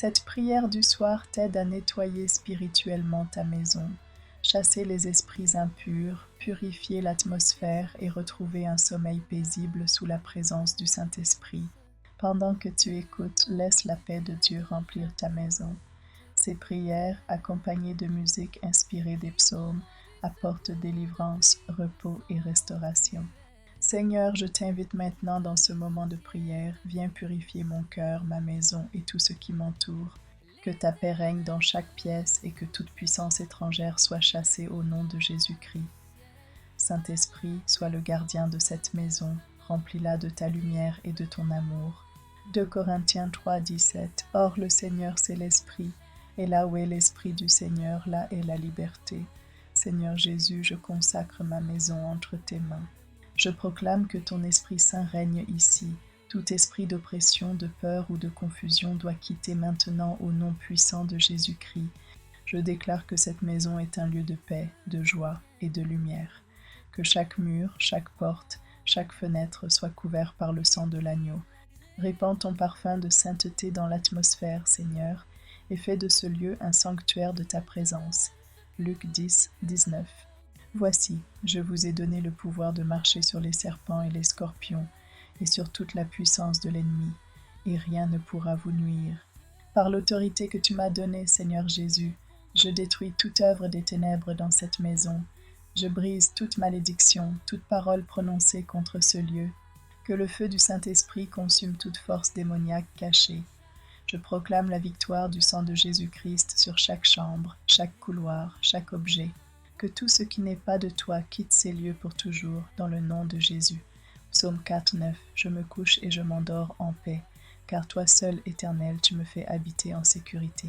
Cette prière du soir t'aide à nettoyer spirituellement ta maison, chasser les esprits impurs, purifier l'atmosphère et retrouver un sommeil paisible sous la présence du Saint-Esprit. Pendant que tu écoutes, laisse la paix de Dieu remplir ta maison. Ces prières, accompagnées de musique inspirée des psaumes, apportent délivrance, repos et restauration. Seigneur, je t'invite maintenant dans ce moment de prière, viens purifier mon cœur, ma maison et tout ce qui m'entoure. Que ta paix règne dans chaque pièce et que toute puissance étrangère soit chassée au nom de Jésus-Christ. Saint-Esprit, sois le gardien de cette maison, remplis-la de ta lumière et de ton amour. 2 Corinthiens 3, 17. Or le Seigneur c'est l'Esprit, et là où est l'Esprit du Seigneur, là est la liberté. Seigneur Jésus, je consacre ma maison entre tes mains. Je proclame que ton Esprit Saint règne ici. Tout esprit d'oppression, de peur ou de confusion doit quitter maintenant au nom puissant de Jésus-Christ. Je déclare que cette maison est un lieu de paix, de joie et de lumière. Que chaque mur, chaque porte, chaque fenêtre soit couvert par le sang de l'agneau. Répands ton parfum de sainteté dans l'atmosphère, Seigneur, et fais de ce lieu un sanctuaire de ta présence. Luc 10, 19. Voici, je vous ai donné le pouvoir de marcher sur les serpents et les scorpions, et sur toute la puissance de l'ennemi, et rien ne pourra vous nuire. Par l'autorité que tu m'as donnée, Seigneur Jésus, je détruis toute œuvre des ténèbres dans cette maison. Je brise toute malédiction, toute parole prononcée contre ce lieu. Que le feu du Saint-Esprit consume toute force démoniaque cachée. Je proclame la victoire du sang de Jésus-Christ sur chaque chambre, chaque couloir, chaque objet. Que tout ce qui n'est pas de toi quitte ces lieux pour toujours, dans le nom de Jésus. Psaume 4, 9. Je me couche et je m'endors en paix, car toi seul, Éternel, tu me fais habiter en sécurité.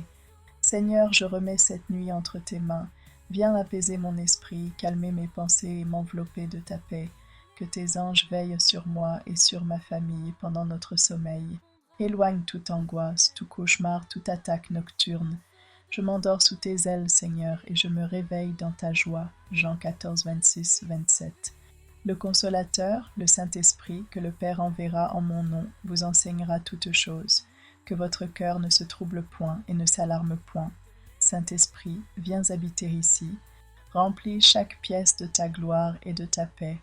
Seigneur, je remets cette nuit entre tes mains. Viens apaiser mon esprit, calmer mes pensées et m'envelopper de ta paix. Que tes anges veillent sur moi et sur ma famille pendant notre sommeil. Éloigne toute angoisse, tout cauchemar, toute attaque nocturne. Je m'endors sous tes ailes, Seigneur, et je me réveille dans ta joie. Jean 14, 26, 27. Le Consolateur, le Saint-Esprit, que le Père enverra en mon nom, vous enseignera toutes choses. Que votre cœur ne se trouble point et ne s'alarme point. Saint-Esprit, viens habiter ici. Remplis chaque pièce de ta gloire et de ta paix.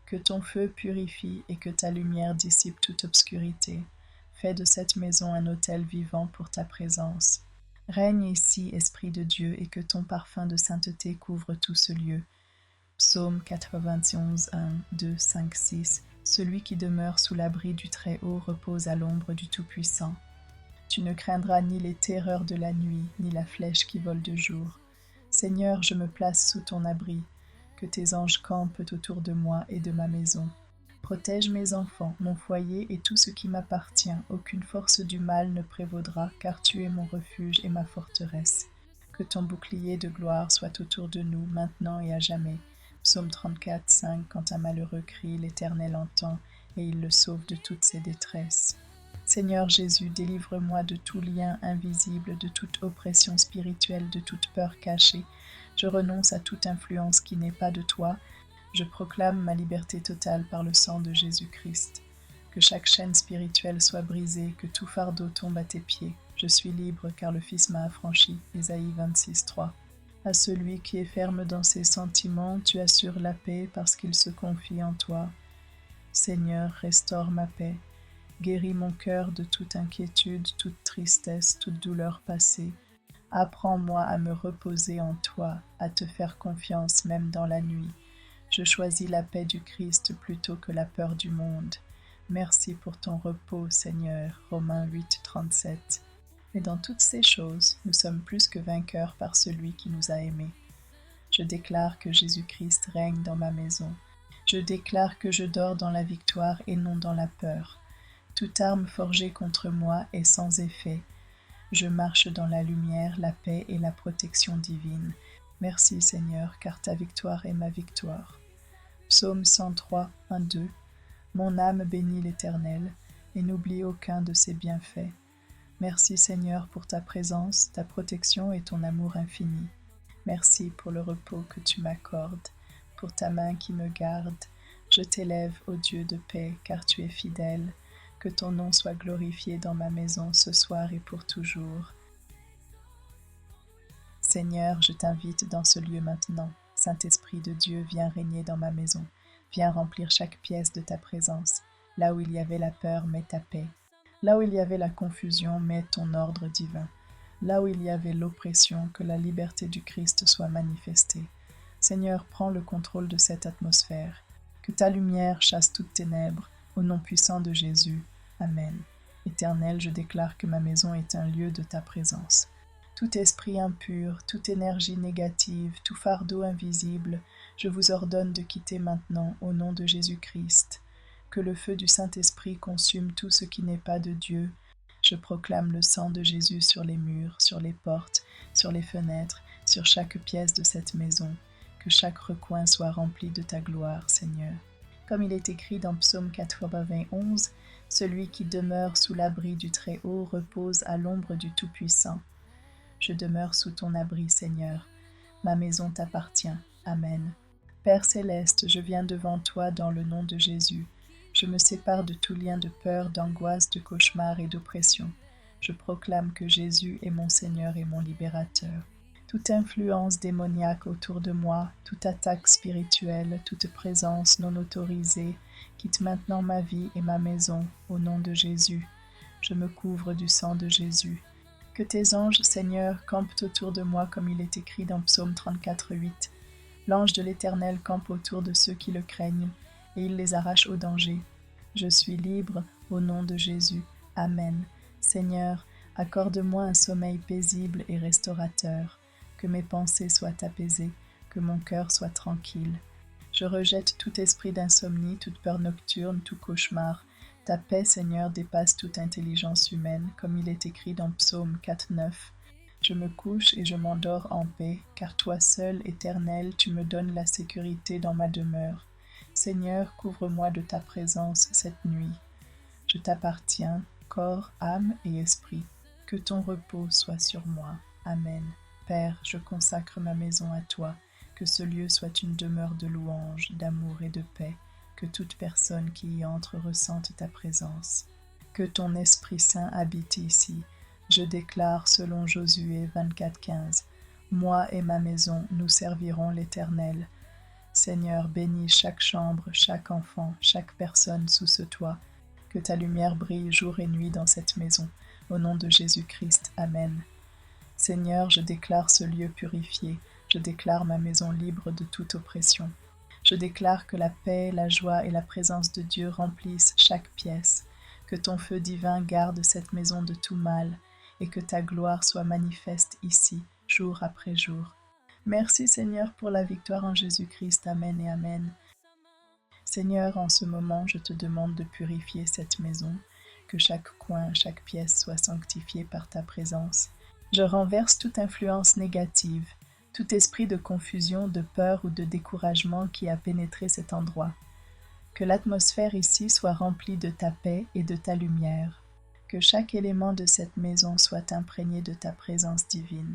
Que ton feu purifie et que ta lumière dissipe toute obscurité. Fais de cette maison un autel vivant pour ta présence. Règne ici, Esprit de Dieu, et que ton parfum de sainteté couvre tout ce lieu. Psaume 91, 1, 2, 5, 6. Celui qui demeure sous l'abri du Très-Haut repose à l'ombre du Tout-Puissant. Tu ne craindras ni les terreurs de la nuit, ni la flèche qui vole de jour. Seigneur, je me place sous ton abri. Que tes anges campent autour de moi et de ma maison. Protège mes enfants, mon foyer et tout ce qui m'appartient. Aucune force du mal ne prévaudra, car tu es mon refuge et ma forteresse. Que ton bouclier de gloire soit autour de nous, maintenant et à jamais. Psaume 34, 5. Quand un malheureux crie, l'Éternel entend, et il le sauve de toutes ses détresses. Seigneur Jésus, délivre-moi de tout lien invisible, de toute oppression spirituelle, de toute peur cachée. Je renonce à toute influence qui n'est pas de toi. Je proclame ma liberté totale par le sang de Jésus-Christ. Que chaque chaîne spirituelle soit brisée, que tout fardeau tombe à tes pieds. Je suis libre car le Fils m'a affranchi. Ésaïe 26, 3. À celui qui est ferme dans ses sentiments, tu assures la paix parce qu'il se confie en toi. Seigneur, restaure ma paix. Guéris mon cœur de toute inquiétude, toute tristesse, toute douleur passée. Apprends-moi à me reposer en toi, à te faire confiance même dans la nuit. Je choisis la paix du Christ plutôt que la peur du monde. Merci pour ton repos, Seigneur. Romains 8, 37. Et dans toutes ces choses, nous sommes plus que vainqueurs par celui qui nous a aimés. Je déclare que Jésus-Christ règne dans ma maison. Je déclare que je dors dans la victoire et non dans la peur. Toute arme forgée contre moi est sans effet. Je marche dans la lumière, la paix et la protection divine. Merci Seigneur, car ta victoire est ma victoire. Psaume 103, 1, 2. Mon âme bénit l'Éternel, et n'oublie aucun de ses bienfaits. Merci Seigneur pour ta présence, ta protection et ton amour infini. Merci pour le repos que tu m'accordes, pour ta main qui me garde. Je t'élève, ô Dieu de paix, car tu es fidèle. Que ton nom soit glorifié dans ma maison ce soir et pour toujours. Seigneur, je t'invite dans ce lieu maintenant. Saint-Esprit de Dieu, viens régner dans ma maison. Viens remplir chaque pièce de ta présence. Là où il y avait la peur, mets ta paix. Là où il y avait la confusion, mets ton ordre divin. Là où il y avait l'oppression, que la liberté du Christ soit manifestée. Seigneur, prends le contrôle de cette atmosphère. Que ta lumière chasse toutes ténèbres, au nom puissant de Jésus. Amen. Éternel, je déclare que ma maison est un lieu de ta présence. Tout esprit impur, toute énergie négative, tout fardeau invisible, je vous ordonne de quitter maintenant au nom de Jésus-Christ. Que le feu du Saint-Esprit consume tout ce qui n'est pas de Dieu. Je proclame le sang de Jésus sur les murs, sur les portes, sur les fenêtres, sur chaque pièce de cette maison. Que chaque recoin soit rempli de ta gloire, Seigneur. Comme il est écrit dans Psaume 91, « Celui qui demeure sous l'abri du Très-Haut repose à l'ombre du Tout-Puissant. » Je demeure sous ton abri, Seigneur. Ma maison t'appartient. Amen. Père céleste, je viens devant toi dans le nom de Jésus. Je me sépare de tout lien de peur, d'angoisse, de cauchemar et d'oppression. Je proclame que Jésus est mon Seigneur et mon libérateur. Toute influence démoniaque autour de moi, toute attaque spirituelle, toute présence non autorisée, quitte maintenant ma vie et ma maison, au nom de Jésus. Je me couvre du sang de Jésus. Que tes anges, Seigneur, campent autour de moi comme il est écrit dans Psaume 34, 8. L'ange de l'Éternel campe autour de ceux qui le craignent, et il les arrache au danger. Je suis libre au nom de Jésus. Amen. Seigneur, accorde-moi un sommeil paisible et restaurateur. Que mes pensées soient apaisées, que mon cœur soit tranquille. Je rejette tout esprit d'insomnie, toute peur nocturne, tout cauchemar. Ta paix, Seigneur, dépasse toute intelligence humaine, comme il est écrit dans Psaume 4, 9. Je me couche et je m'endors en paix, car toi seul, Éternel, tu me donnes la sécurité dans ma demeure. Seigneur, couvre-moi de ta présence cette nuit. Je t'appartiens, corps, âme et esprit. Que ton repos soit sur moi. Amen. Père, je consacre ma maison à toi, que ce lieu soit une demeure de louange, d'amour et de paix, que toute personne qui y entre ressente ta présence. Que ton Esprit Saint habite ici. Je déclare selon Josué 24, 15, « Moi et ma maison, nous servirons l'Éternel. » Seigneur, bénis chaque chambre, chaque enfant, chaque personne sous ce toit. Que ta lumière brille jour et nuit dans cette maison. Au nom de Jésus-Christ. Amen. Seigneur, je déclare ce lieu purifié, je déclare ma maison libre de toute oppression. Je déclare que la paix, la joie et la présence de Dieu remplissent chaque pièce, que ton feu divin garde cette maison de tout mal, et que ta gloire soit manifeste ici, jour après jour. Merci Seigneur pour la victoire en Jésus-Christ. Amen et Amen. Seigneur, en ce moment, je te demande de purifier cette maison, que chaque coin, chaque pièce soit sanctifiée par ta présence. Je renverse toute influence négative, tout esprit de confusion, de peur ou de découragement qui a pénétré cet endroit. Que l'atmosphère ici soit remplie de ta paix et de ta lumière. Que chaque élément de cette maison soit imprégné de ta présence divine.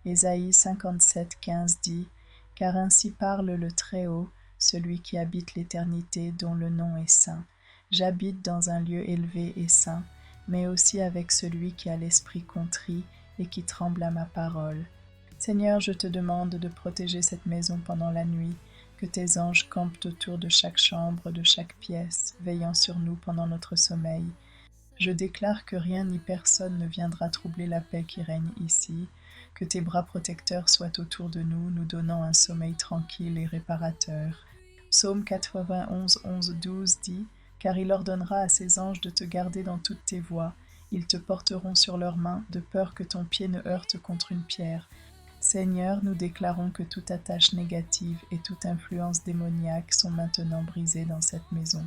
Ésaïe 57, 15 dit « Car ainsi parle le Très-Haut, celui qui habite l'éternité dont le nom est saint. J'habite dans un lieu élevé et saint, mais aussi avec celui qui a l'esprit contrit et qui tremble à ma parole. Seigneur, je te demande de protéger cette maison pendant la nuit, que tes anges campent autour de chaque chambre, de chaque pièce, veillant sur nous pendant notre sommeil. Je déclare que rien ni personne ne viendra troubler la paix qui règne ici, que tes bras protecteurs soient autour de nous, nous donnant un sommeil tranquille et réparateur. Psaume 91, 11, 12 dit « Car il ordonnera à ses anges de te garder dans toutes tes voies. Ils te porteront sur leurs mains, de peur que ton pied ne heurte contre une pierre. » Seigneur, nous déclarons que toute attache négative et toute influence démoniaque sont maintenant brisées dans cette maison.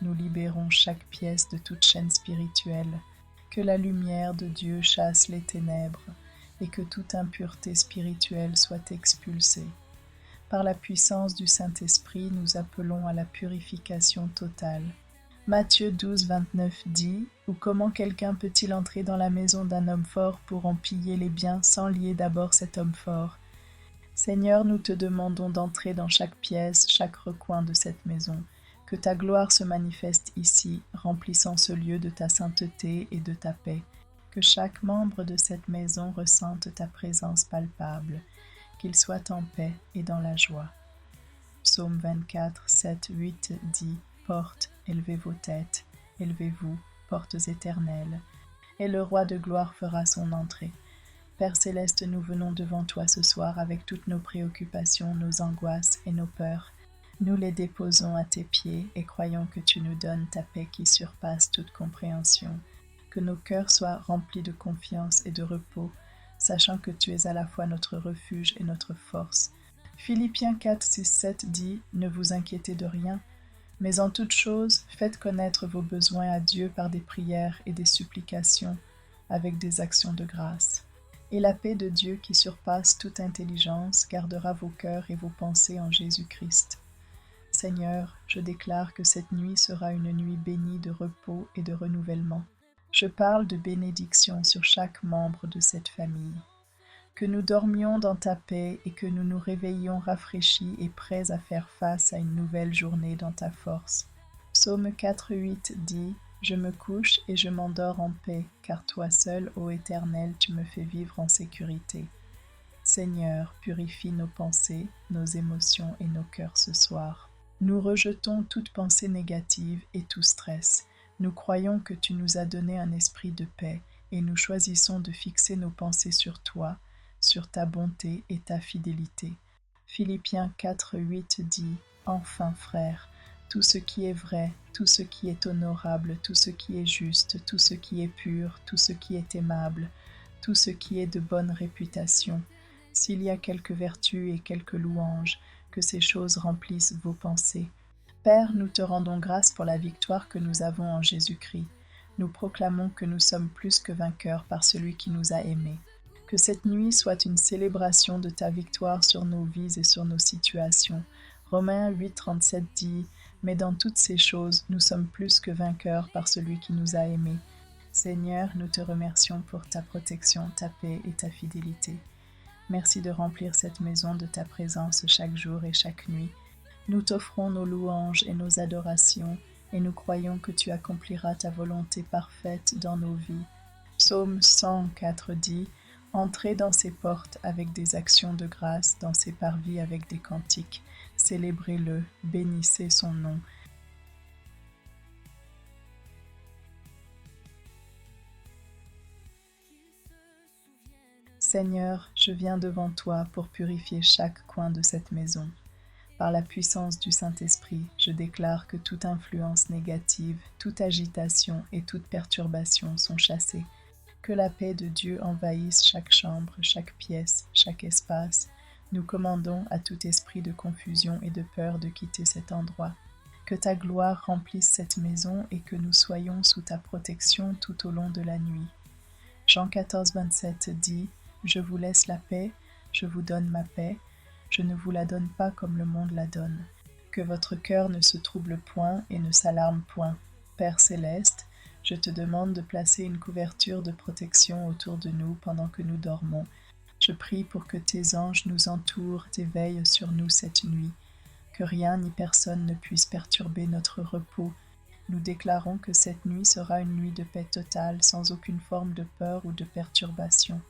Nous libérons chaque pièce de toute chaîne spirituelle. Que la lumière de Dieu chasse les ténèbres et que toute impureté spirituelle soit expulsée. Par la puissance du Saint-Esprit, nous appelons à la purification totale. Matthieu 12, 29 dit « Ou comment quelqu'un peut-il entrer dans la maison d'un homme fort pour en piller les biens sans lier d'abord cet homme fort ?» Seigneur, nous te demandons d'entrer dans chaque pièce, chaque recoin de cette maison, Que ta gloire se manifeste ici, remplissant ce lieu de ta sainteté et de ta paix. Que chaque membre de cette maison ressente ta présence palpable, qu'il soit en paix et dans la joie. Psaume 24, 7, 8 dit « Portes, élevez vos têtes, élevez-vous, portes éternelles, et le roi de gloire fera son entrée. » Père céleste, nous venons devant toi ce soir avec toutes nos préoccupations, nos angoisses et nos peurs. Nous les déposons à tes pieds et croyons que tu nous donnes ta paix qui surpasse toute compréhension. Que nos cœurs soient remplis de confiance et de repos, sachant que tu es à la fois notre refuge et notre force. Philippiens 4, 6, 7 dit « Ne vous inquiétez de rien, mais en toute chose, faites connaître vos besoins à Dieu par des prières et des supplications, avec des actions de grâce. Et la paix de Dieu qui surpasse toute intelligence gardera vos cœurs et vos pensées en Jésus-Christ. Seigneur, je déclare que cette nuit sera une nuit bénie de repos et de renouvellement. Je parle de bénédiction sur chaque membre de cette famille. Que nous dormions dans ta paix et que nous nous réveillions rafraîchis et prêts à faire face à une nouvelle journée dans ta force. Psaume 4, 8 dit « Je me couche et je m'endors en paix, car toi seul, ô Éternel, tu me fais vivre en sécurité. » Seigneur, purifie nos pensées, nos émotions et nos cœurs ce soir. Nous rejetons toute pensée négative et tout stress. Nous croyons que tu nous as donné un esprit de paix et nous choisissons de fixer nos pensées sur toi, sur ta bonté et ta fidélité. Philippiens 4, 8 dit « Enfin, frères, tout ce qui est vrai, tout ce qui est honorable, tout ce qui est juste, tout ce qui est pur, tout ce qui est aimable, tout ce qui est de bonne réputation, s'il y a quelque vertu et quelque louange, que ces choses remplissent vos pensées. Père, nous te rendons grâce pour la victoire que nous avons en Jésus-Christ. Nous proclamons que nous sommes plus que vainqueurs par celui qui nous a aimés. Que cette nuit soit une célébration de ta victoire sur nos vies et sur nos situations. Romains 8, 37 dit « Mais dans toutes ces choses, nous sommes plus que vainqueurs par celui qui nous a aimés. » Seigneur, nous te remercions pour ta protection, ta paix et ta fidélité. Merci de remplir cette maison de ta présence chaque jour et chaque nuit. Nous t'offrons nos louanges et nos adorations, et nous croyons que tu accompliras ta volonté parfaite dans nos vies. Psaume 104 dit « Entrez dans ses portes avec des actions de grâce, dans ses parvis avec des cantiques. Célébrez-le, bénissez son nom. » Seigneur, je viens devant toi pour purifier chaque coin de cette maison. Par la puissance du Saint-Esprit, je déclare que toute influence négative, toute agitation et toute perturbation sont chassées. Que la paix de Dieu envahisse chaque chambre, chaque pièce, chaque espace. Nous commandons à tout esprit de confusion et de peur de quitter cet endroit. Que ta gloire remplisse cette maison et que nous soyons sous ta protection tout au long de la nuit. Jean 14, 27 dit « Je vous laisse la paix, je vous donne ma paix, je ne vous la donne pas comme le monde la donne. Que votre cœur ne se trouble point et ne s'alarme point. Père céleste, je te demande de placer une couverture de protection autour de nous pendant que nous dormons. Je prie pour que tes anges nous entourent et veillent sur nous cette nuit. Que rien ni personne ne puisse perturber notre repos. Nous déclarons que cette nuit sera une nuit de paix totale, sans aucune forme de peur ou de perturbation.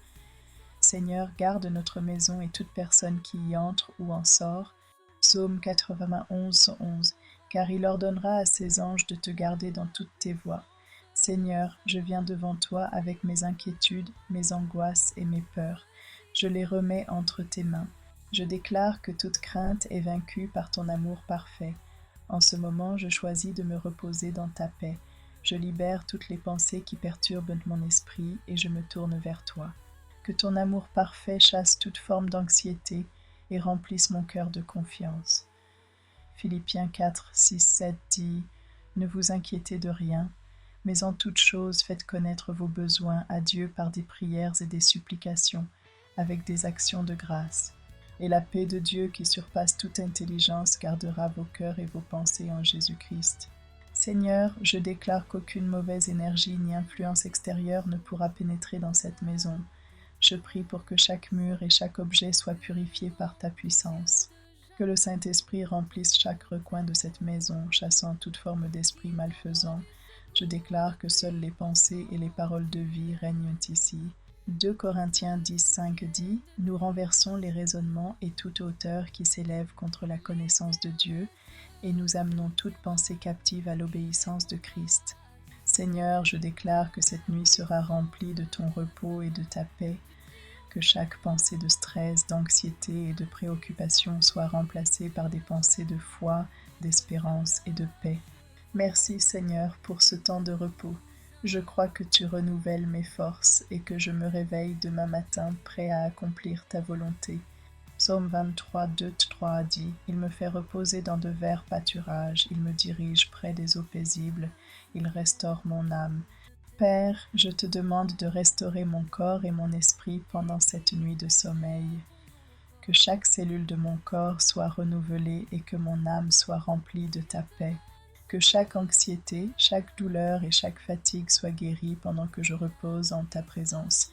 Seigneur, garde notre maison et toute personne qui y entre ou en sort. Psaume 91, 11. Car il ordonnera à ses anges de te garder dans toutes tes voies. Seigneur, je viens devant toi avec mes inquiétudes, mes angoisses et mes peurs. Je les remets entre tes mains. Je déclare que toute crainte est vaincue par ton amour parfait. En ce moment, je choisis de me reposer dans ta paix. Je libère toutes les pensées qui perturbent mon esprit et je me tourne vers toi. Que ton amour parfait chasse toute forme d'anxiété et remplisse mon cœur de confiance. Philippiens 4, 6, 7 dit « Ne vous inquiétez de rien, mais en toute chose faites connaître vos besoins à Dieu par des prières et des supplications, avec des actions de grâce. Et la paix de Dieu qui surpasse toute intelligence gardera vos cœurs et vos pensées en Jésus-Christ. Seigneur, je déclare qu'aucune mauvaise énergie ni influence extérieure ne pourra pénétrer dans cette maison. Je prie pour que chaque mur et chaque objet soient purifiés par ta puissance. Que le Saint-Esprit remplisse chaque recoin de cette maison, chassant toute forme d'esprit malfaisant. Je déclare que seules les pensées et les paroles de vie règnent ici. 2 Corinthiens 10:5 dit « Nous renversons les raisonnements et toute hauteur qui s'élève contre la connaissance de Dieu, et nous amenons toute pensée captive à l'obéissance de Christ. » Seigneur, je déclare que cette nuit sera remplie de ton repos et de ta paix, que chaque pensée de stress, d'anxiété et de préoccupation soit remplacée par des pensées de foi, d'espérance et de paix. Merci Seigneur pour ce temps de repos. Je crois que tu renouvelles mes forces et que je me réveille demain matin prêt à accomplir ta volonté. Psaume 23, 2-3 dit « Il me fait reposer dans de verts pâturages, il me dirige près des eaux paisibles, il restaure mon âme. » Père, je te demande de restaurer mon corps et mon esprit pendant cette nuit de sommeil. Que chaque cellule de mon corps soit renouvelée et que mon âme soit remplie de ta paix. Que chaque anxiété, chaque douleur et chaque fatigue soient guéries pendant que je repose en ta présence.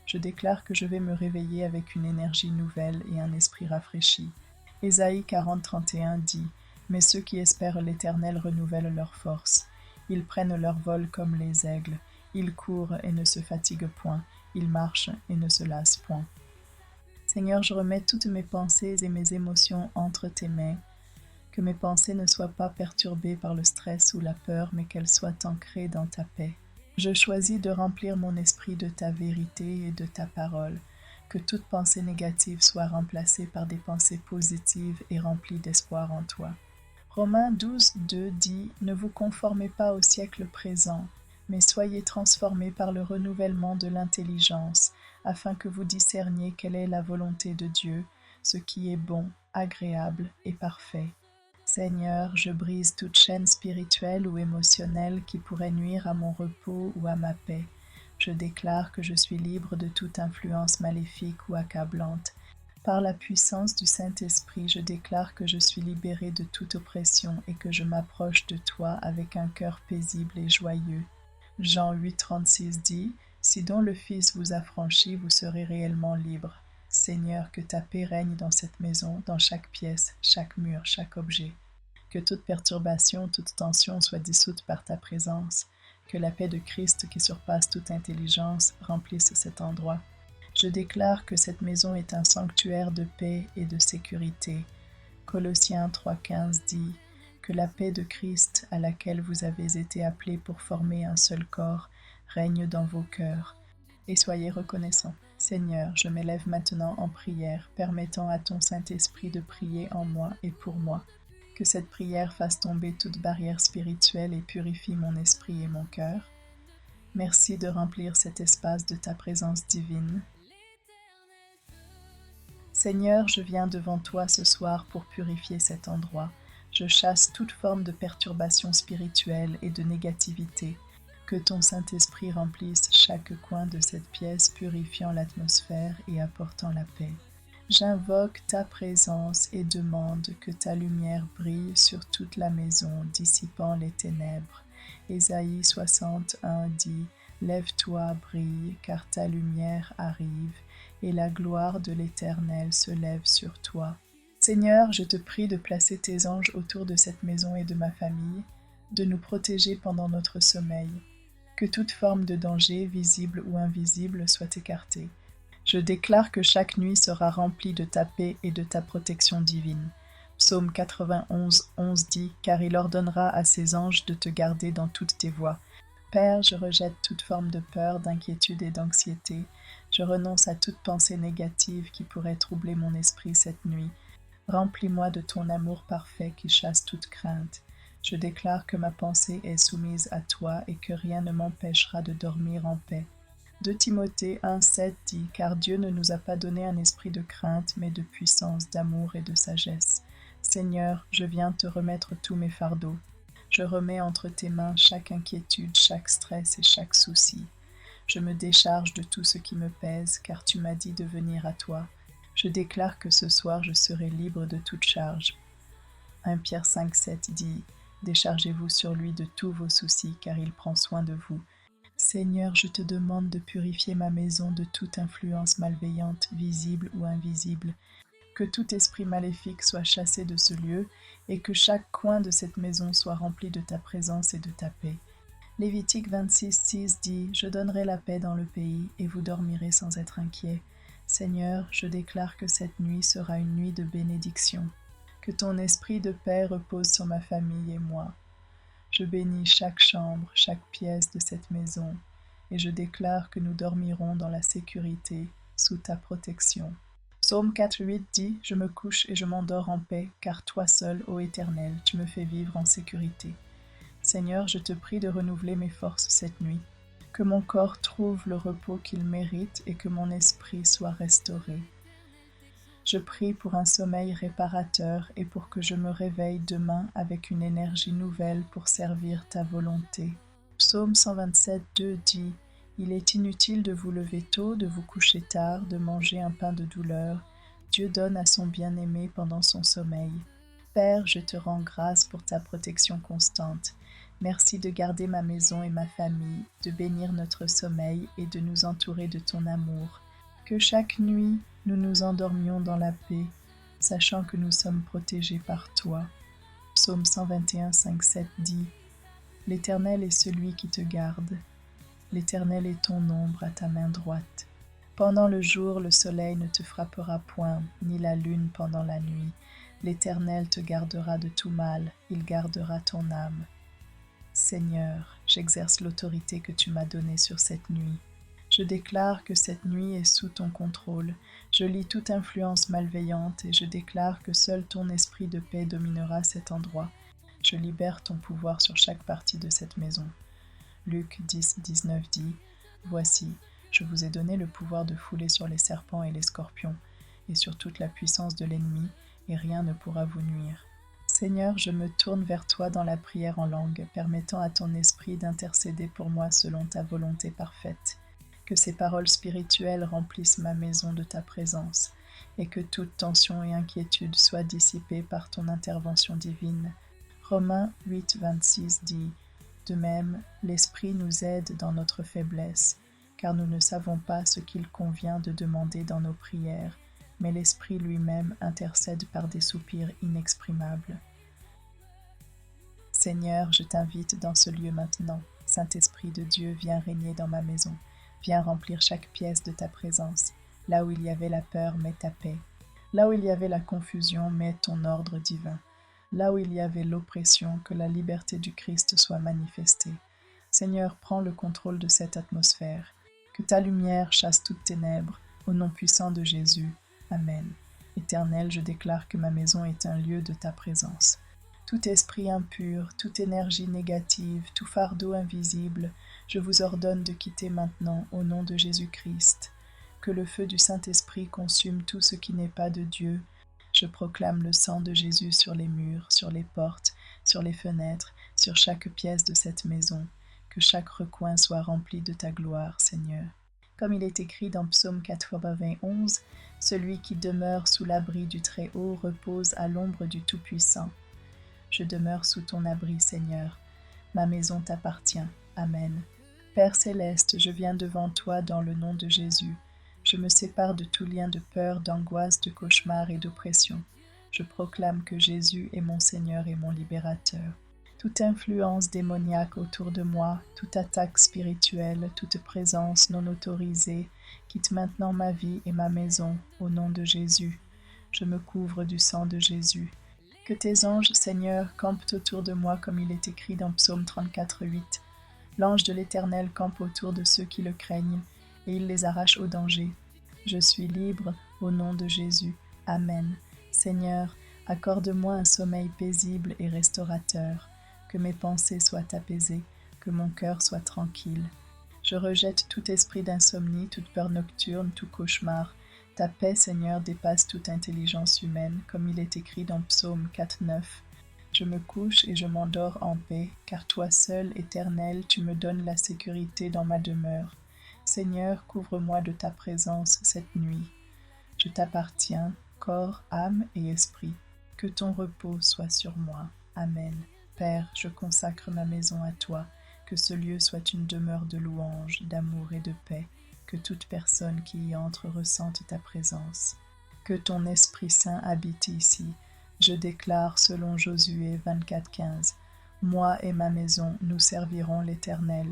Je déclare que je vais me réveiller avec une énergie nouvelle et un esprit rafraîchi. Ésaïe 40:31 dit « Mais ceux qui espèrent l'Éternel renouvellent leur force. Ils prennent leur vol comme les aigles. Ils courent et ne se fatiguent point. Ils marchent et ne se lassent point. » Seigneur, je remets toutes mes pensées et mes émotions entre tes mains. Que mes pensées ne soient pas perturbées par le stress ou la peur, mais qu'elles soient ancrées dans ta paix. Je choisis de remplir mon esprit de ta vérité et de ta parole. Que toute pensée négative soit remplacée par des pensées positives et remplies d'espoir en toi. Romains 12:2 dit « Ne vous conformez pas au siècle présent, mais soyez transformés par le renouvellement de l'intelligence, afin que vous discerniez quelle est la volonté de Dieu, ce qui est bon, agréable et parfait. » Seigneur, je brise toute chaîne spirituelle ou émotionnelle qui pourrait nuire à mon repos ou à ma paix. Je déclare que je suis libre de toute influence maléfique ou accablante. Par la puissance du Saint-Esprit, je déclare que je suis libéré de toute oppression et que je m'approche de toi avec un cœur paisible et joyeux. Jean 8:36 dit « Si donc le Fils vous a franchi, vous serez réellement libre. Seigneur, que ta paix règne dans cette maison, dans chaque pièce, chaque mur, chaque objet. Que toute perturbation, toute tension soit dissoute par ta présence. Que la paix de Christ qui surpasse toute intelligence remplisse cet endroit. Je déclare que cette maison est un sanctuaire de paix et de sécurité. Colossiens 3:15 dit « Que la paix de Christ, à laquelle vous avez été appelés pour former un seul corps, règne dans vos cœurs. » Et soyez reconnaissants. Seigneur, je m'élève maintenant en prière, permettant à ton Saint-Esprit de prier en moi et pour moi. Que cette prière fasse tomber toute barrière spirituelle et purifie mon esprit et mon cœur. Merci de remplir cet espace de ta présence divine. Seigneur, je viens devant toi ce soir pour purifier cet endroit. Je chasse toute forme de perturbation spirituelle et de négativité. Que ton Saint-Esprit remplisse chaque coin de cette pièce, purifiant l'atmosphère et apportant la paix. J'invoque ta présence et demande que ta lumière brille sur toute la maison, dissipant les ténèbres. Ésaïe 61 dit « Lève-toi, brille, car ta lumière arrive, et la gloire de l'Éternel se lève sur toi. » Seigneur, je te prie de placer tes anges autour de cette maison et de ma famille, de nous protéger pendant notre sommeil. Que toute forme de danger, visible ou invisible, soit écartée. Je déclare que chaque nuit sera remplie de ta paix et de ta protection divine. Psaume 91:11 dit « Car il ordonnera à ses anges de te garder dans toutes tes voies. » Père, je rejette toute forme de peur, d'inquiétude et d'anxiété. Je renonce à toute pensée négative qui pourrait troubler mon esprit cette nuit. Remplis-moi de ton amour parfait qui chasse toute crainte. Je déclare que ma pensée est soumise à toi et que rien ne m'empêchera de dormir en paix. 2 Timothée 1:7 dit « Car Dieu ne nous a pas donné un esprit de crainte, mais de puissance, d'amour et de sagesse. Seigneur, je viens te remettre tous mes fardeaux. Je remets entre tes mains chaque inquiétude, chaque stress et chaque souci. Je me décharge de tout ce qui me pèse, car tu m'as dit de venir à toi. Je déclare que ce soir je serai libre de toute charge. 1 Pierre 5:7 dit « Déchargez-vous sur lui de tous vos soucis, car il prend soin de vous. » Seigneur, je te demande de purifier ma maison de toute influence malveillante, visible ou invisible. que tout esprit maléfique soit chassé de ce lieu et que chaque coin de cette maison soit rempli de ta présence et de ta paix. Lévitique 26:6 dit « Je donnerai la paix dans le pays et vous dormirez sans être inquiets. Seigneur, je déclare que cette nuit sera une nuit de bénédiction. Que ton esprit de paix repose sur ma famille et moi. Je bénis chaque chambre, chaque pièce de cette maison, et je déclare que nous dormirons dans la sécurité, sous ta protection. » Psaume 4:8 dit « Je me couche et je m'endors en paix, car toi seul, ô Éternel, tu me fais vivre en sécurité. » Seigneur, je te prie de renouveler mes forces cette nuit, que mon corps trouve le repos qu'il mérite et que mon esprit soit restauré. Je prie pour un sommeil réparateur et pour que je me réveille demain avec une énergie nouvelle pour servir ta volonté. Psaume 127:2 dit « Il est inutile de vous lever tôt, de vous coucher tard, de manger un pain de douleur. Dieu donne à son bien-aimé pendant son sommeil. Père, je te rends grâce pour ta protection constante. Merci de garder ma maison et ma famille, de bénir notre sommeil et de nous entourer de ton amour. Que chaque nuit, nous nous endormions dans la paix, sachant que nous sommes protégés par toi. » Psaume 121:5-7 dit « L'Éternel est celui qui te garde. L'Éternel est ton ombre à ta main droite. Pendant le jour, le soleil ne te frappera point, ni la lune pendant la nuit. L'Éternel te gardera de tout mal, il gardera ton âme. Seigneur, j'exerce l'autorité que tu m'as donnée sur cette nuit. Je déclare que cette nuit est sous ton contrôle. Je lie toute influence malveillante et je déclare que seul ton esprit de paix dominera cet endroit. Je libère ton pouvoir sur chaque partie de cette maison. Luc 10:19 dit « Voici, je vous ai donné le pouvoir de fouler sur les serpents et les scorpions, et sur toute la puissance de l'ennemi, et rien ne pourra vous nuire. » Seigneur, je me tourne vers toi dans la prière en langue, permettant à ton esprit d'intercéder pour moi selon ta volonté parfaite. Que ces paroles spirituelles remplissent ma maison de ta présence, et que toute tension et inquiétude soient dissipées par ton intervention divine. Romains 8:26 dit « De même, l'Esprit nous aide dans notre faiblesse, car nous ne savons pas ce qu'il convient de demander dans nos prières, mais l'Esprit lui-même intercède par des soupirs inexprimables. » Seigneur, je t'invite dans ce lieu maintenant. Saint-Esprit de Dieu, viens régner dans ma maison. Viens remplir chaque pièce de ta présence. Là où il y avait la peur, mets ta paix. Là où il y avait la confusion, mets ton ordre divin. Là où il y avait l'oppression, que la liberté du Christ soit manifestée. Seigneur, prends le contrôle de cette atmosphère. Que ta lumière chasse toutes ténèbres, au nom puissant de Jésus. Amen. Éternel, je déclare que ma maison est un lieu de ta présence. Tout esprit impur, toute énergie négative, tout fardeau invisible, je vous ordonne de quitter maintenant au nom de Jésus-Christ. Que le feu du Saint-Esprit consume tout ce qui n'est pas de Dieu. Je proclame le sang de Jésus sur les murs, sur les portes, sur les fenêtres, sur chaque pièce de cette maison. Que chaque recoin soit rempli de ta gloire, Seigneur. Comme il est écrit dans Psaume 91, « Celui qui demeure sous l'abri du Très-Haut repose à l'ombre du Tout-Puissant. » Je demeure sous ton abri, Seigneur. Ma maison t'appartient. Amen. Père céleste, je viens devant toi dans le nom de Jésus. Je me sépare de tout lien de peur, d'angoisse, de cauchemar et d'oppression. Je proclame que Jésus est mon Seigneur et mon libérateur. Toute influence démoniaque autour de moi, toute attaque spirituelle, toute présence non autorisée, quitte maintenant ma vie et ma maison, au nom de Jésus. Je me couvre du sang de Jésus. Que tes anges, Seigneur, campent autour de moi comme il est écrit dans Psaume 34:8. L'ange de l'Éternel campe autour de ceux qui le craignent, et il les arrache au danger. Je suis libre au nom de Jésus. Amen. Seigneur, accorde-moi un sommeil paisible et restaurateur, que mes pensées soient apaisées, que mon cœur soit tranquille. Je rejette tout esprit d'insomnie, toute peur nocturne, tout cauchemar. Ta paix, Seigneur, dépasse toute intelligence humaine, comme il est écrit dans Psaume 4:9. Je me couche et je m'endors en paix, car toi seul, Éternel, tu me donnes la sécurité dans ma demeure. Seigneur, couvre-moi de ta présence cette nuit. Je t'appartiens, corps, âme et esprit. Que ton repos soit sur moi. Amen. Père, je consacre ma maison à toi, que ce lieu soit une demeure de louange, d'amour et de paix. Que toute personne qui y entre ressente ta présence. que ton Esprit Saint habite ici. Je déclare selon Josué 24:15, moi et ma maison, nous servirons l'Éternel.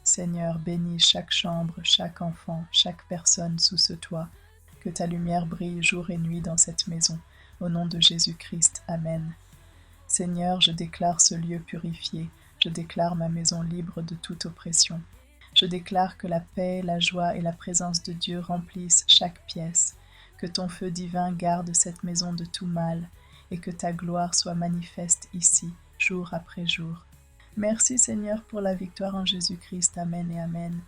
Seigneur, bénis chaque chambre, chaque enfant, chaque personne sous ce toit. Que ta lumière brille jour et nuit dans cette maison. Au nom de Jésus-Christ, Amen. Seigneur, je déclare ce lieu purifié. Je déclare ma maison libre de toute oppression. Je déclare que la paix, la joie et la présence de Dieu remplissent chaque pièce. Que ton feu divin garde cette maison de tout mal et que ta gloire soit manifeste ici, jour après jour. Merci Seigneur pour la victoire en Jésus-Christ. Amen et Amen.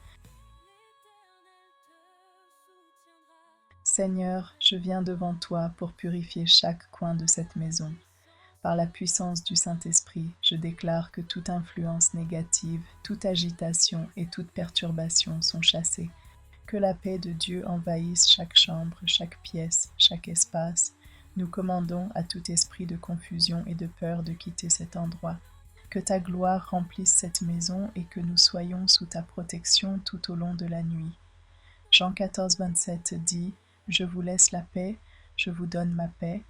Seigneur, je viens devant toi pour purifier chaque coin de cette maison. Par la puissance du Saint-Esprit, je déclare que toute influence négative, toute agitation et toute perturbation sont chassées. Que la paix de Dieu envahisse chaque chambre, chaque pièce, chaque espace. Nous commandons à tout esprit de confusion et de peur de quitter cet endroit. Que ta gloire remplisse cette maison et que nous soyons sous ta protection tout au long de la nuit. Jean 14, 27 dit « Je vous laisse la paix, je vous donne ma paix,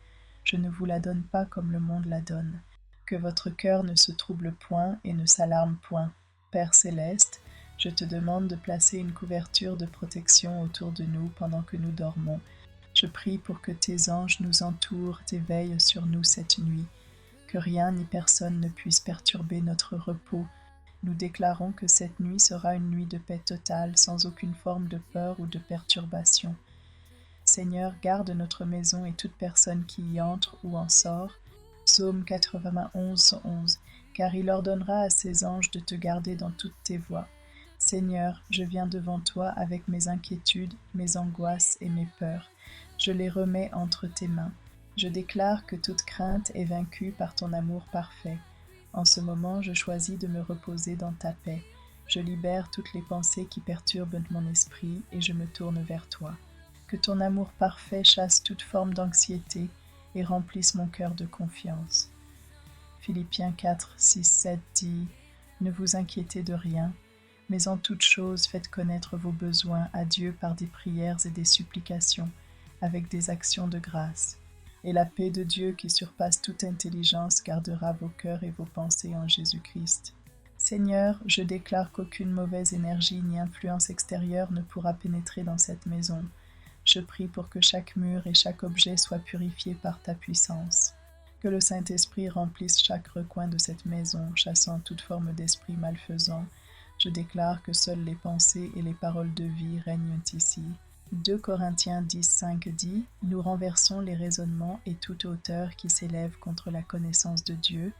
je ne vous la donne pas comme le monde la donne. Que votre cœur ne se trouble point et ne s'alarme point. Père céleste, je te demande de placer une couverture de protection autour de nous pendant que nous dormons. Je prie pour que tes anges nous entourent et veillent sur nous cette nuit. Que rien ni personne ne puisse perturber notre repos. Nous déclarons que cette nuit sera une nuit de paix totale, sans aucune forme de peur ou de perturbation. Seigneur, garde notre maison et toute personne qui y entre ou en sort. Psaume 91, 11. Car il ordonnera à ses anges de te garder dans toutes tes voies. Seigneur, je viens devant toi avec mes inquiétudes, mes angoisses et mes peurs. Je les remets entre tes mains. Je déclare que toute crainte est vaincue par ton amour parfait. En ce moment, je choisis de me reposer dans ta paix. Je libère toutes les pensées qui perturbent mon esprit et je me tourne vers toi. Que ton amour parfait chasse toute forme d'anxiété et remplisse mon cœur de confiance. Philippiens 4, 6, 7 dit « Ne vous inquiétez de rien, mais en toute chose faites connaître vos besoins à Dieu par des prières et des supplications, avec des actions de grâce. Et la paix de Dieu qui surpasse toute intelligence gardera vos cœurs et vos pensées en Jésus-Christ. Seigneur, je déclare qu'aucune mauvaise énergie ni influence extérieure ne pourra pénétrer dans cette maison. Je prie pour que chaque mur et chaque objet soit purifié par ta puissance. Que le Saint-Esprit remplisse chaque recoin de cette maison, chassant toute forme d'esprit malfaisant. Je déclare que seules les pensées et les paroles de vie règnent ici. 2 Corinthiens 10, 5 dit « Nous renversons les raisonnements et toute hauteur qui s'élève contre la connaissance de Dieu,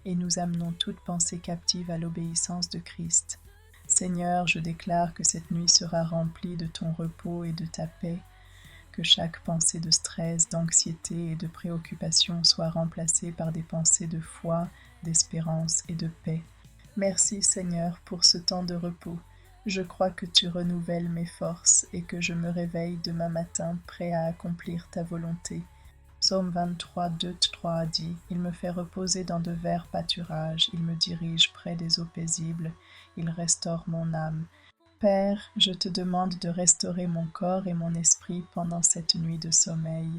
et nous amenons toute pensée captive à l'obéissance de Christ. » Seigneur, je déclare que cette nuit sera remplie de ton repos et de ta paix, que chaque pensée de stress, d'anxiété et de préoccupation soit remplacée par des pensées de foi, d'espérance et de paix. Merci Seigneur pour ce temps de repos. Je crois que tu renouvelles mes forces et que je me réveille demain matin prêt à accomplir ta volonté. Psaume 23, 2, 3 dit « Il me fait reposer dans de verts pâturages, il me dirige près des eaux paisibles, il restaure mon âme. » Père, je te demande de restaurer mon corps et mon esprit pendant cette nuit de sommeil.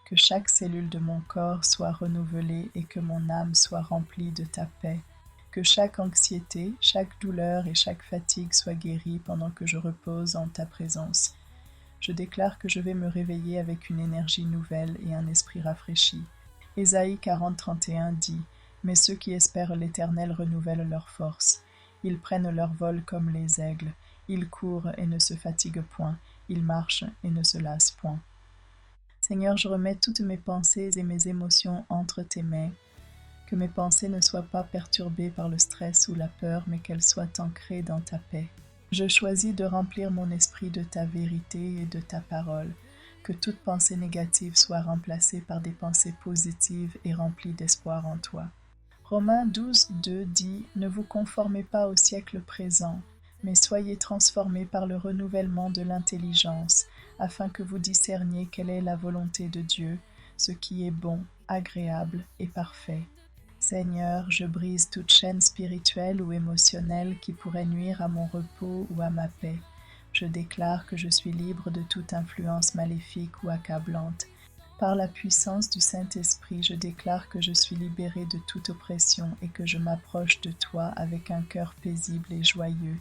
Que chaque cellule de mon corps soit renouvelée et que mon âme soit remplie de ta paix. Que chaque anxiété, chaque douleur et chaque fatigue soient guéries pendant que je repose en ta présence. Je déclare que je vais me réveiller avec une énergie nouvelle et un esprit rafraîchi. Ésaïe 40, 31 dit « Mais ceux qui espèrent l'Éternel renouvellent leurs forces. Ils prennent leur vol comme les aigles. Ils courent et ne se fatiguent point. Ils marchent et ne se lassent point. » Seigneur, je remets toutes mes pensées et mes émotions entre tes mains. Que mes pensées ne soient pas perturbées par le stress ou la peur, mais qu'elles soient ancrées dans ta paix. Je choisis de remplir mon esprit de ta vérité et de ta parole. Que toute pensée négative soit remplacée par des pensées positives et remplies d'espoir en toi. Romains 12, 2 dit « Ne vous conformez pas au siècle présent, mais soyez transformés par le renouvellement de l'intelligence, afin que vous discerniez quelle est la volonté de Dieu, ce qui est bon, agréable et parfait. » Seigneur, je brise toute chaîne spirituelle ou émotionnelle qui pourrait nuire à mon repos ou à ma paix. Je déclare que je suis libre de toute influence maléfique ou accablante. Par la puissance du Saint-Esprit, je déclare que je suis libéré de toute oppression et que je m'approche de toi avec un cœur paisible et joyeux.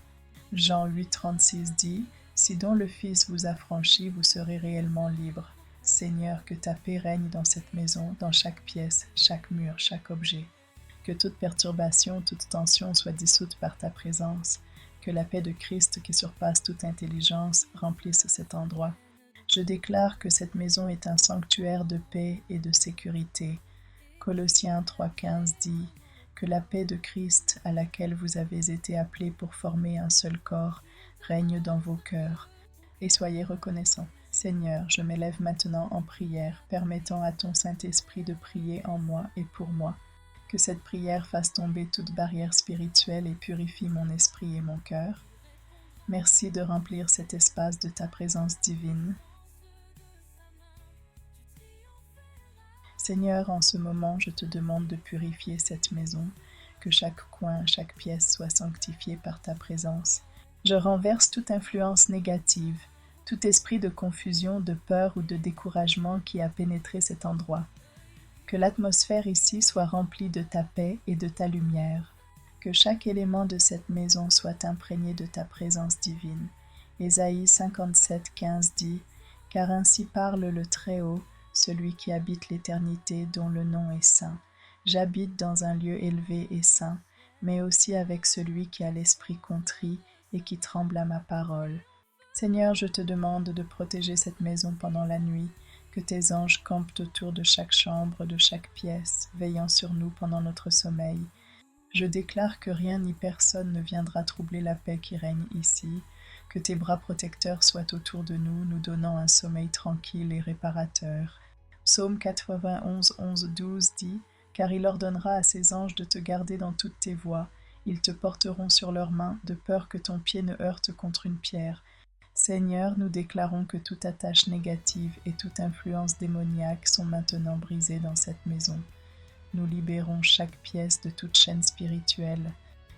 Jean 8,36 dit « Si donc le Fils vous a franchi, vous serez réellement libre. Seigneur, que ta paix règne dans cette maison, dans chaque pièce, chaque mur, chaque objet. Que toute perturbation, toute tension soit dissoute par ta présence. Que la paix de Christ qui surpasse toute intelligence remplisse cet endroit. Je déclare que cette maison est un sanctuaire de paix et de sécurité. Colossiens 3,15 dit « Que la paix de Christ, à laquelle vous avez été appelés pour former un seul corps, règne dans vos cœurs. Et soyez reconnaissants. Seigneur, je m'élève maintenant en prière, permettant à ton Saint-Esprit de prier en moi et pour moi. Que cette prière fasse tomber toute barrière spirituelle et purifie mon esprit et mon cœur. Merci de remplir cet espace de ta présence divine. Seigneur, en ce moment, je te demande de purifier cette maison, que chaque coin, chaque pièce soit sanctifiée par ta présence. Je renverse toute influence négative, tout esprit de confusion, de peur ou de découragement qui a pénétré cet endroit. Que l'atmosphère ici soit remplie de ta paix et de ta lumière. Que chaque élément de cette maison soit imprégné de ta présence divine. Ésaïe 57,15 dit « Car ainsi parle le Très-Haut, celui qui habite l'éternité, dont le nom est saint. J'habite dans un lieu élevé et saint, mais aussi avec celui qui a l'esprit contrit et qui tremble à ma parole. Seigneur, je te demande de protéger cette maison pendant la nuit, que tes anges campent autour de chaque chambre, de chaque pièce, veillant sur nous pendant notre sommeil. Je déclare que rien ni personne ne viendra troubler la paix qui règne ici, que tes bras protecteurs soient autour de nous, nous donnant un sommeil tranquille et réparateur. Psaume 91, 11, 12 dit « Car il ordonnera à ses anges de te garder dans toutes tes voies. Ils te porteront sur leurs mains, de peur que ton pied ne heurte contre une pierre. » Seigneur, nous déclarons que toute attache négative et toute influence démoniaque sont maintenant brisées dans cette maison. Nous libérons chaque pièce de toute chaîne spirituelle.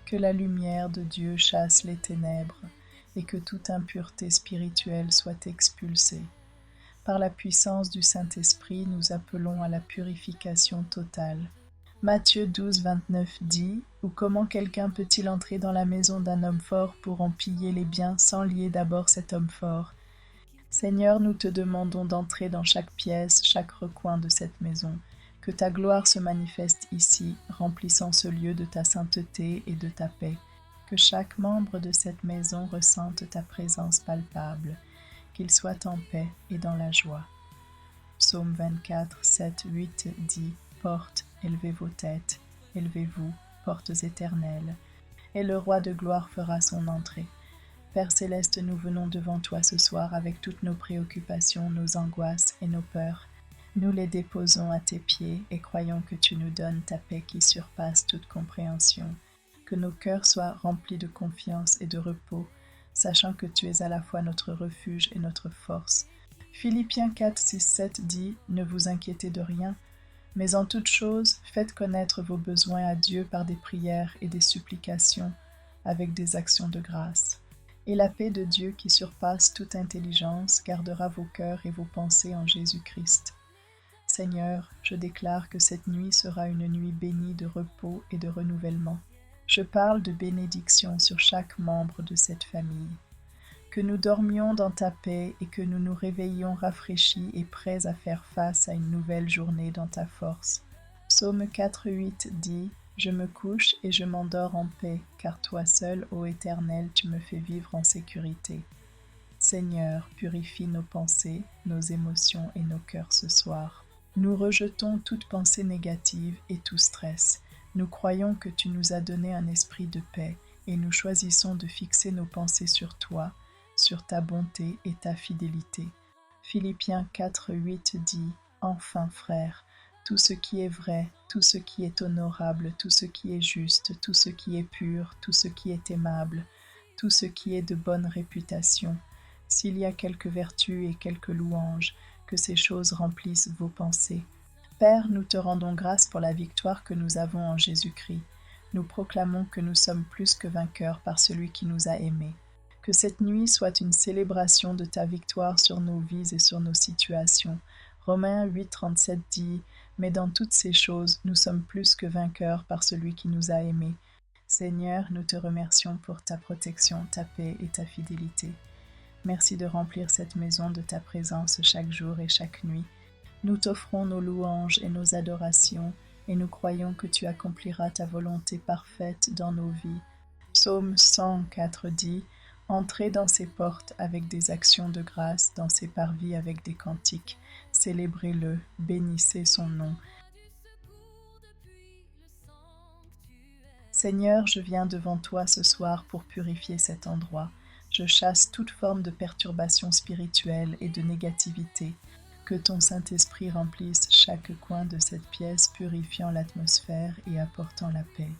Que la lumière de Dieu chasse les ténèbres et que toute impureté spirituelle soit expulsée. Par la puissance du Saint-Esprit, nous appelons à la purification totale. Matthieu 12, 29 dit « Ou comment quelqu'un peut-il entrer dans la maison d'un homme fort pour en piller les biens sans lier d'abord cet homme fort ?» Seigneur, nous te demandons d'entrer dans chaque pièce, chaque recoin de cette maison. Que ta gloire se manifeste ici, remplissant ce lieu de ta sainteté et de ta paix. Que chaque membre de cette maison ressente ta présence palpable. Qu'il soit en paix et dans la joie. Psaume 24, 7, 8 dit « Portes, élevez vos têtes, élevez-vous, portes éternelles, et le roi de gloire fera son entrée. » Père céleste, nous venons devant toi ce soir avec toutes nos préoccupations, nos angoisses et nos peurs. Nous les déposons à tes pieds et croyons que tu nous donnes ta paix qui surpasse toute compréhension. Que nos cœurs soient remplis de confiance et de repos, sachant que tu es à la fois notre refuge et notre force. Philippiens 4, 6, 7 dit « Ne vous inquiétez de rien, mais en toute chose, faites connaître vos besoins à Dieu par des prières et des supplications, avec des actions de grâce. Et la paix de Dieu qui surpasse toute intelligence gardera vos cœurs et vos pensées en Jésus-Christ. Seigneur, je déclare que cette nuit sera une nuit bénie de repos et de renouvellement. Je parle de bénédiction sur chaque membre de cette famille. Que nous dormions dans ta paix et que nous nous réveillions rafraîchis et prêts à faire face à une nouvelle journée dans ta force. Psaume 4, 8 dit « Je me couche et je m'endors en paix, car toi seul, ô Éternel, tu me fais vivre en sécurité. » Seigneur, purifie nos pensées, nos émotions et nos cœurs ce soir. Nous rejetons toute pensée négative et tout stress. Nous croyons que tu nous as donné un esprit de paix et nous choisissons de fixer nos pensées sur toi, sur ta bonté et ta fidélité. Philippiens 4, 8 dit « Enfin, frères, tout ce qui est vrai, tout ce qui est honorable, tout ce qui est juste, tout ce qui est pur, tout ce qui est aimable, tout ce qui est de bonne réputation, s'il y a quelque vertu et quelque louange, que ces choses remplissent vos pensées. Père, nous te rendons grâce pour la victoire que nous avons en Jésus-Christ. Nous proclamons que nous sommes plus que vainqueurs par celui qui nous a aimés. Que cette nuit soit une célébration de ta victoire sur nos vies et sur nos situations. Romains 8,37 dit « Mais dans toutes ces choses, nous sommes plus que vainqueurs par celui qui nous a aimés. » Seigneur, nous te remercions pour ta protection, ta paix et ta fidélité. Merci de remplir cette maison de ta présence chaque jour et chaque nuit. Nous t'offrons nos louanges et nos adorations, et nous croyons que tu accompliras ta volonté parfaite dans nos vies. Psaume 104 dit « Entrez dans ses portes avec des actions de grâce, dans ses parvis avec des cantiques. Célébrez-le, bénissez son nom. » Seigneur, je viens devant toi ce soir pour purifier cet endroit. Je chasse toute forme de perturbation spirituelle et de négativité. Que ton Saint-Esprit remplisse chaque coin de cette pièce, purifiant l'atmosphère et apportant la paix.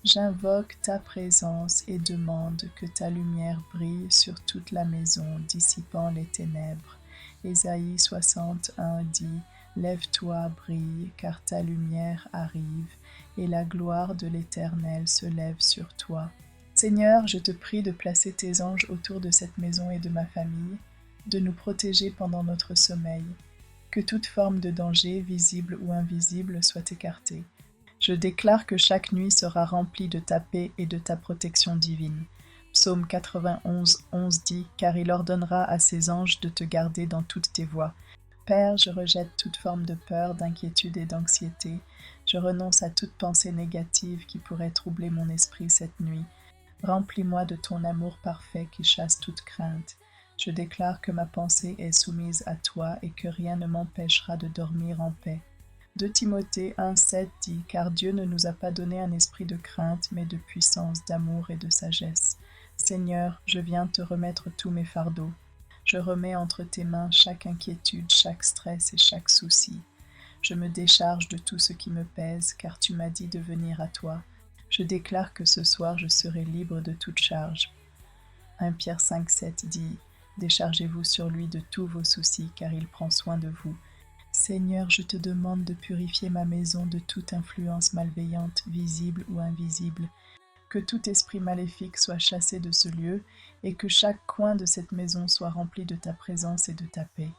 J'invoque ta présence et demande que ta lumière brille sur toute la maison, dissipant les ténèbres. Ésaïe 61 dit « Lève-toi, brille, car ta lumière arrive, et la gloire de l'Éternel se lève sur toi. » Seigneur, je te prie de placer tes anges autour de cette maison et de ma famille, de nous protéger pendant notre sommeil. Que toute forme de danger, visible ou invisible, soit écartée. Je déclare que chaque nuit sera remplie de ta paix et de ta protection divine. Psaume 91, 11 dit « Car il ordonnera à ses anges de te garder dans toutes tes voies. » Père, je rejette toute forme de peur, d'inquiétude et d'anxiété. Je renonce à toute pensée négative qui pourrait troubler mon esprit cette nuit. Remplis-moi de ton amour parfait qui chasse toute crainte. Je déclare que ma pensée est soumise à toi et que rien ne m'empêchera de dormir en paix. 2 Timothée 1,7 dit « Car Dieu ne nous a pas donné un esprit de crainte, mais de puissance, d'amour et de sagesse. Seigneur, je viens te remettre tous mes fardeaux. Je remets entre tes mains chaque inquiétude, chaque stress et chaque souci. Je me décharge de tout ce qui me pèse, car tu m'as dit de venir à toi. Je déclare que ce soir je serai libre de toute charge. 1 Pierre 5,7 dit « Déchargez-vous sur lui de tous vos soucis, car il prend soin de vous. » Seigneur, je te demande de purifier ma maison de toute influence malveillante, visible ou invisible. Que tout esprit maléfique soit chassé de ce lieu et que chaque coin de cette maison soit rempli de ta présence et de ta paix.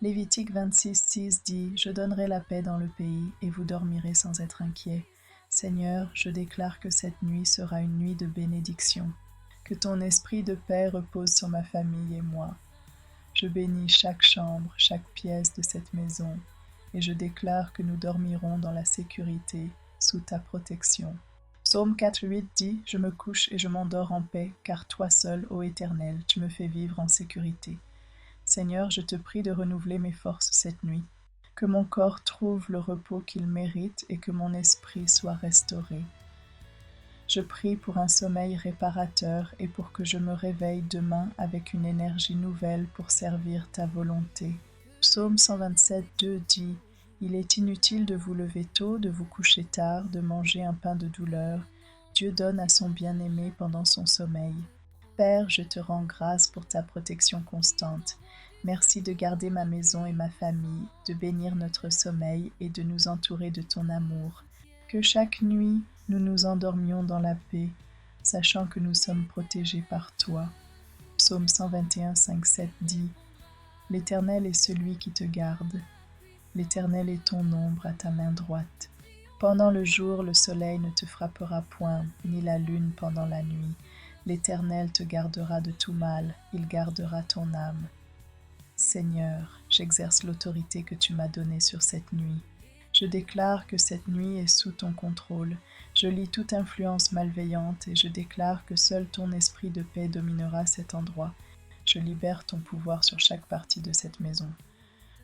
Lévitique 26,6 dit « Je donnerai la paix dans le pays et vous dormirez sans être inquiets. » Seigneur, je déclare que cette nuit sera une nuit de bénédiction. Que ton esprit de paix repose sur ma famille et moi. Je bénis chaque chambre, chaque pièce de cette maison, et je déclare que nous dormirons dans la sécurité, sous ta protection. Psaume 4,8 dit « Je me couche et je m'endors en paix, car toi seul, ô Éternel, tu me fais vivre en sécurité. » Seigneur, je te prie de renouveler mes forces cette nuit. Que mon corps trouve le repos qu'il mérite et que mon esprit soit restauré. Je prie pour un sommeil réparateur et pour que je me réveille demain avec une énergie nouvelle pour servir ta volonté. Psaume 127, 2 dit « Il est inutile de vous lever tôt, de vous coucher tard, de manger un pain de douleur. Dieu donne à son bien-aimé pendant son sommeil. » Père, je te rends grâce pour ta protection constante. Merci de garder ma maison et ma famille, de bénir notre sommeil et de nous entourer de ton amour. Que chaque nuit, nous nous endormions dans la paix, sachant que nous sommes protégés par toi. Psaume 121, 5, 7 dit « L'Éternel est celui qui te garde. L'Éternel est ton ombre à ta main droite. Pendant le jour, le soleil ne te frappera point, ni la lune pendant la nuit. L'Éternel te gardera de tout mal, il gardera ton âme. » Seigneur, j'exerce l'autorité que tu m'as donnée sur cette nuit. Je déclare que cette nuit est sous ton contrôle. Je lie toute influence malveillante et je déclare que seul ton esprit de paix dominera cet endroit. Je libère ton pouvoir sur chaque partie de cette maison.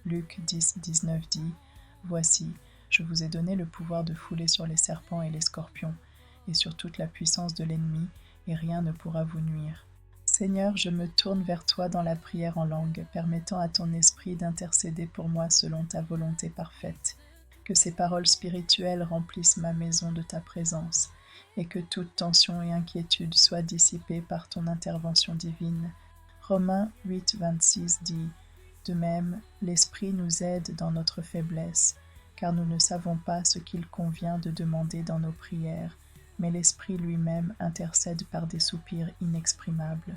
Luc 10, 19 dit « Voici, je vous ai donné le pouvoir de fouler sur les serpents et les scorpions, et sur toute la puissance de l'ennemi, et rien ne pourra vous nuire. » Seigneur, je me tourne vers toi dans la prière en langue, permettant à ton esprit d'intercéder pour moi selon ta volonté parfaite. Que ces paroles spirituelles remplissent ma maison de ta présence, et que toute tension et inquiétude soient dissipées par ton intervention divine. Romains 8, 26 dit « De même, l'Esprit nous aide dans notre faiblesse, car nous ne savons pas ce qu'il convient de demander dans nos prières, mais l'Esprit lui-même intercède par des soupirs inexprimables. »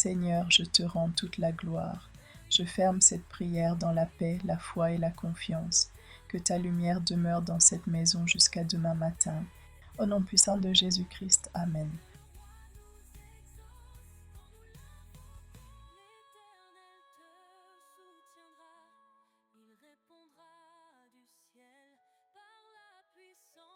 Seigneur, je te rends toute la gloire. Je ferme cette prière dans la paix, la foi et la confiance. Que ta lumière demeure dans cette maison jusqu'à demain matin. Au nom puissant de Jésus-Christ. Amen. L'Éternel te soutiendra, il répondra du ciel.